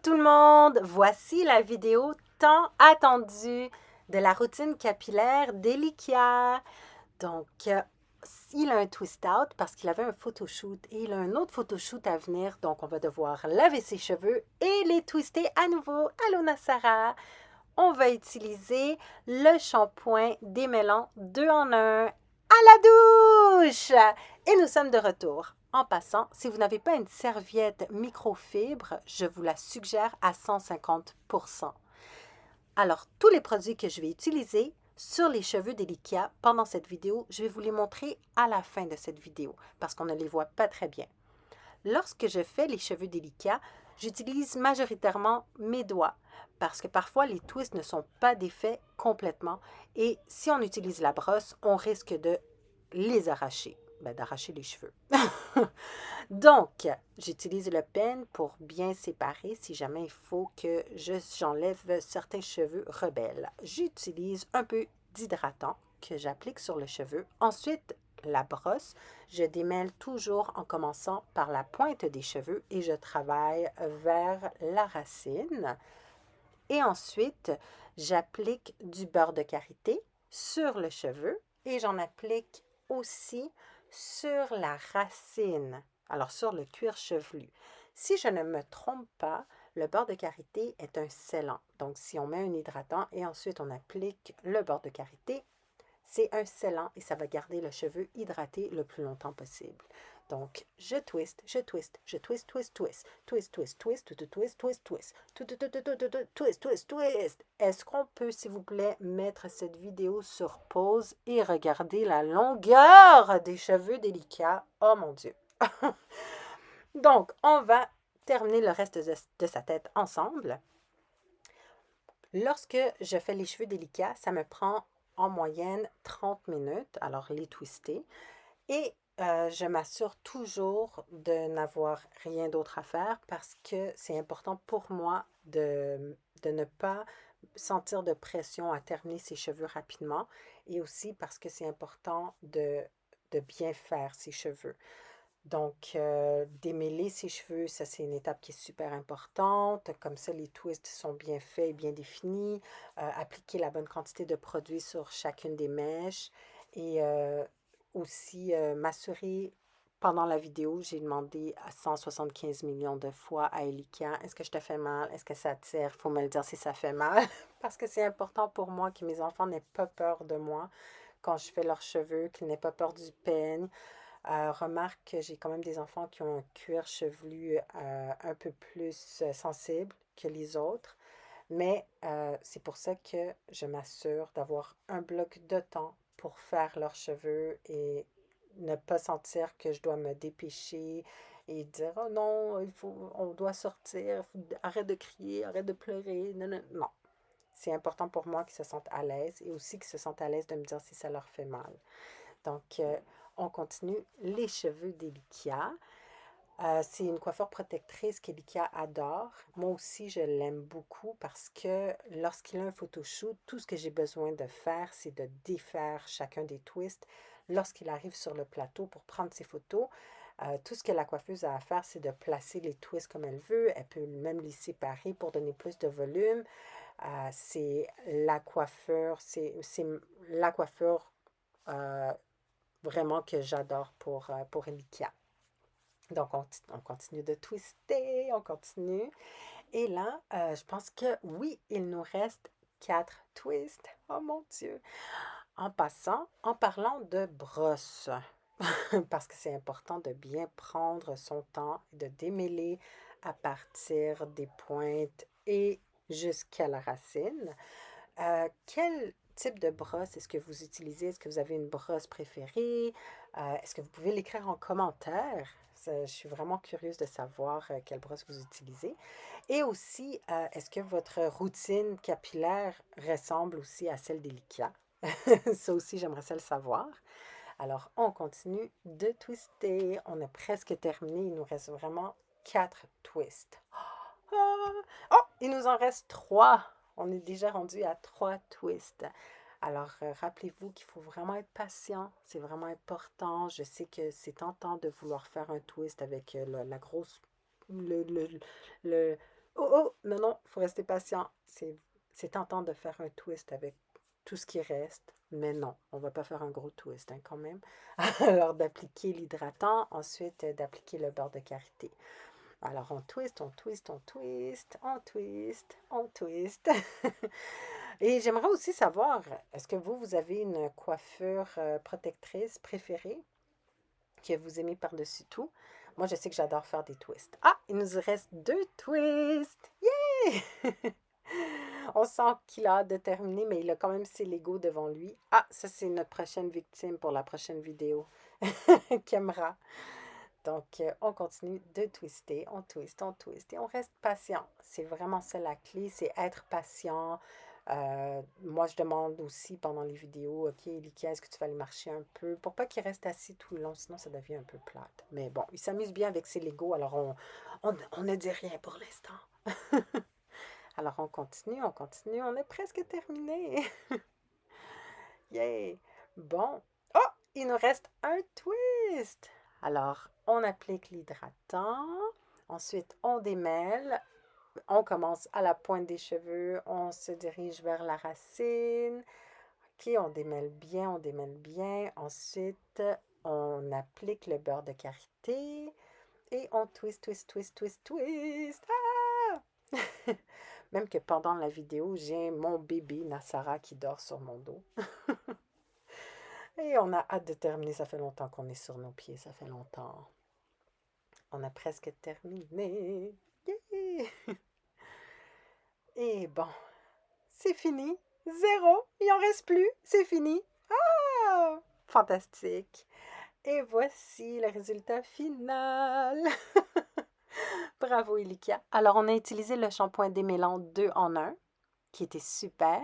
tout le monde! Voici la vidéo tant attendue de la routine capillaire d'Elikia. Donc, il a un twist out parce qu'il avait un photoshoot et il a un autre photoshoot à venir. Donc, on va devoir laver ses cheveux et les twister à nouveau. Allô, Nassara! On va utiliser le shampoing démêlant 2 en un à la douche! Et nous sommes de retour. En passant, si vous n'avez pas une serviette microfibre, je vous la suggère à 150%. Alors, tous les produits que je vais utiliser sur les cheveux délicats pendant cette vidéo, je vais vous les montrer à la fin de cette vidéo parce qu'on ne les voit pas très bien. Lorsque je fais les cheveux délicats, j'utilise majoritairement mes doigts parce que parfois les twists ne sont pas défaits complètement et si on utilise la brosse, on risque de les arracher, d'arracher les cheveux. Donc, j'utilise le pen pour bien séparer si jamais il faut que j'enlève certains cheveux rebelles. J'utilise un peu d'hydratant que j'applique sur le cheveu. Ensuite, la brosse, je démêle toujours en commençant par la pointe des cheveux et je travaille vers la racine. Et ensuite, j'applique du beurre de karité sur le cheveu et j'en applique aussi sur la racine, alors sur le cuir chevelu. Si je ne me trompe pas, le beurre de karité est un scellant. Donc, si on met un hydratant et ensuite on applique le beurre de karité, c'est un scellant et ça va garder le cheveu hydraté le plus longtemps possible. Donc, je twist, je twist, je twist, twist, twist, twist, twist, twist, twist, twist, twist, twist, twist, twist, twist. Est-ce qu'on peut, s'il vous plaît, mettre cette vidéo sur pause et regarder la longueur des cheveux délicats? Oh mon Dieu! Donc, on va terminer le reste de sa tête ensemble. Lorsque je fais les cheveux délicats, ça me prend en moyenne 30 minutes, alors les twister. Et je m'assure toujours de n'avoir rien d'autre à faire parce que c'est important pour moi de ne pas sentir de pression à terminer ses cheveux rapidement et aussi parce que c'est important de bien faire ses cheveux. Donc, démêler ses cheveux, ça c'est une étape qui est super importante. Comme ça, les twists sont bien faits et bien définis. Appliquer la bonne quantité de produit sur chacune des mèches. Et aussi m'assurer, pendant la vidéo, j'ai demandé à 175 millions de fois à Elikia, est-ce que je te fais mal? Est-ce que ça tire? Il faut me le dire si ça fait mal. Parce que c'est important pour moi que mes enfants n'aient pas peur de moi quand je fais leurs cheveux, qu'ils n'aient pas peur du peigne. Remarque que j'ai quand même des enfants qui ont un cuir chevelu un peu plus sensible que les autres, mais c'est pour ça que je m'assure d'avoir un bloc de temps pour faire leurs cheveux et ne pas sentir que je dois me dépêcher et dire oh non, on doit sortir, arrête de crier, arrête de pleurer. Non, non, non. C'est important pour moi qu'ils se sentent à l'aise et aussi qu'ils se sentent à l'aise de me dire si ça leur fait mal. Donc, on continue les cheveux d'Elikia. C'est une coiffure protectrice qu'Elikia adore. Moi aussi, je l'aime beaucoup parce que lorsqu'il a un photoshoot, tout ce que j'ai besoin de faire, c'est de défaire chacun des twists. Lorsqu'il arrive sur le plateau pour prendre ses photos, tout ce que la coiffeuse a à faire, c'est de placer les twists comme elle veut. Elle peut même les séparer pour donner plus de volume. C'est la coiffure, c'est la coiffure euh, vraiment que j'adore pour Elikia. Donc, on continue de twister, on continue. Et là, je pense que oui, il nous reste 4 twists. Oh mon Dieu! En passant, en parlant de brosse, parce que c'est important de bien prendre son temps et de démêler à partir des pointes et jusqu'à la racine. Quel type de brosse est-ce que vous utilisez? Est-ce que vous avez une brosse préférée? Est-ce que vous pouvez l'écrire en commentaire? Je suis vraiment curieuse de savoir quelle brosse vous utilisez. Et aussi, est-ce que votre routine capillaire ressemble aussi à celle d'Elikia? Ça aussi, j'aimerais ça le savoir. Alors, on continue de twister. On a presque terminé. Il nous reste vraiment 4 twists. Ah! Oh, il nous en reste 3. On est déjà rendu à 3 twists. Alors, rappelez-vous qu'il faut vraiment être patient. C'est vraiment important. Je sais que c'est tentant de vouloir faire un twist avec la grosse... Le... Oh, oh, non, non, il faut rester patient. C'est tentant de faire un twist avec tout ce qui reste, mais non, on ne va pas faire un gros twist hein, quand même. Alors, d'appliquer l'hydratant, ensuite d'appliquer le beurre de karité. Alors, on twist, on twist, on twist, on twist, on twist. Et j'aimerais aussi savoir, est-ce que vous avez une coiffure protectrice préférée que vous aimez par-dessus tout? Moi, je sais que j'adore faire des twists. Ah, il nous reste 2 twists. Yeah! On sent qu'il a hâte de terminer, mais il a quand même ses Legos devant lui. Ah, ça, c'est notre prochaine victime pour la prochaine vidéo. Camera. Donc, on continue de twister, on twist et on reste patient. C'est vraiment ça la clé, c'est être patient. Moi, je demande aussi pendant les vidéos, OK, Likia, est-ce que tu vas aller marcher un peu? Pour pas qu'il reste assis tout le long, sinon ça devient un peu plate. Mais bon, il s'amuse bien avec ses Legos, alors on ne dit rien pour l'instant. Alors on continue, on est presque terminé. Yay! Bon. Oh! Il nous reste un twist. Alors, on applique l'hydratant. Ensuite, on démêle. On commence à la pointe des cheveux. On se dirige vers la racine. OK, on démêle bien, on démêle bien. Ensuite, on applique le beurre de karité. Et on twist, twist, twist, twist, twist. Ah! Même que pendant la vidéo, j'ai mon bébé Nassara qui dort sur mon dos. Et on a hâte de terminer. Ça fait longtemps qu'on est sur nos pieds. Ça fait longtemps. On a presque terminé. Yeah! Et bon, c'est fini. Zéro. Il en reste plus. C'est fini. Ah! Fantastique. Et voici le résultat final. Bravo, Elikia. Alors, on a utilisé le shampoing démêlant 2 en 1, qui était super,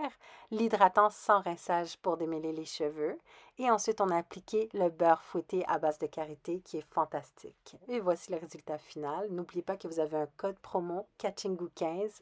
l'hydratant sans rinçage pour démêler les cheveux, et ensuite on a appliqué le beurre fouetté à base de karité qui est fantastique. Et voici le résultat final. N'oubliez pas que vous avez un code promo Catchingu15